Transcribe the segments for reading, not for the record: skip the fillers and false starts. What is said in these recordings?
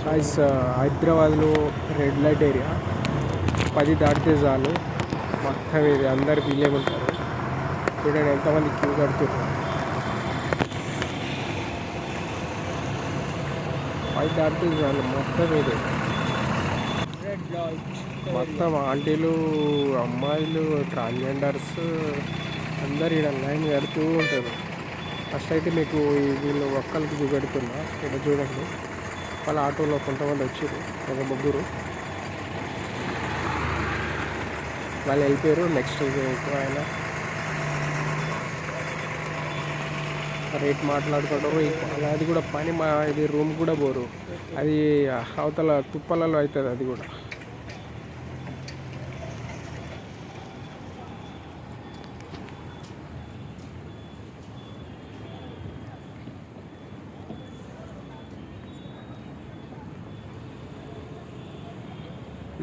Guys హైదరాబాద్లో red light area 10 దాటితే చాలు మొత్తం ఇది అందరు వీలేమంటారు. చూడండి ఎంతమంది క్యూ కడుతున్నారు. 10 దాటితే చాలు మొత్తం ఇది మొత్తం ఆంటీలు అమ్మాయిలు ట్రాన్స్జెండర్స్ అందరు ఇక్కడ లైన్ కడుతూ ఉంటారు. ఫస్ట్ అయితే మీకు వీళ్ళు ఒక్కరికి చూపెడుతున్నా. ఇక్కడ చూడండి వాళ్ళ ఆటోలో కొంతమంది వచ్చారు, ఒక ముగ్గురు వాళ్ళు వెళ్ళిపోయారు. నెక్స్ట్ ఆయన రేట్ మాట్లాడుకుంటారు. అది కూడా పని ఇది రూమ్ కూడా పోరు, అది అవతల తుప్పలలో అవుతుంది. అది కూడా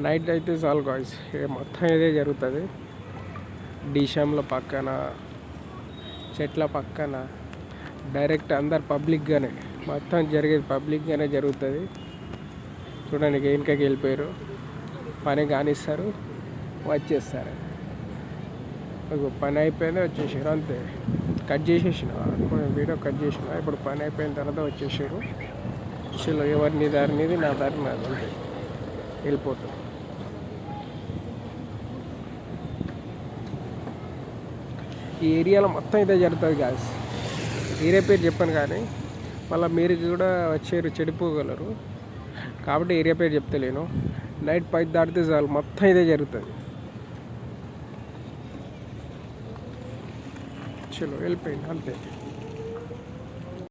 నైట్ అయితే చాలు గాయ్స్, మొత్తం ఇదే జరుగుతుంది. డీషామ్ల పక్కన చెట్ల పక్కన డైరెక్ట్ అందరు పబ్లిక్గానే మొత్తం జరిగేది పబ్లిక్గానే జరుగుతుంది. చూడండి వెనుకకి వెళ్ళిపోయారు, పని కానిస్తారు, వచ్చేస్తారు. పని అయిపోయింది వచ్చేసారు, అంతే. కట్ చేసేసిన వీడియో కట్ చేసిన. ఇప్పుడు పని అయిపోయిన తర్వాత వచ్చేసారు. చలో ఎవరిని దారినిది నా దారి నాది, అంతే వెళ్ళిపోతాం. ఈ ఏరియాలో మొత్తం ఇదే జరుగుతుంది గాయస్. ఏరియా పేరు చెప్పాను కానీ మళ్ళీ మీరు కూడా వచ్చారు చెడిపోగలరు కాబట్టి ఏరియా పేరు చెప్తలేను. నైట్ 10 దాటితే చాలు మొత్తం ఇదే జరుగుతుంది. చలో వెళ్ళిపోయింది, అంతే.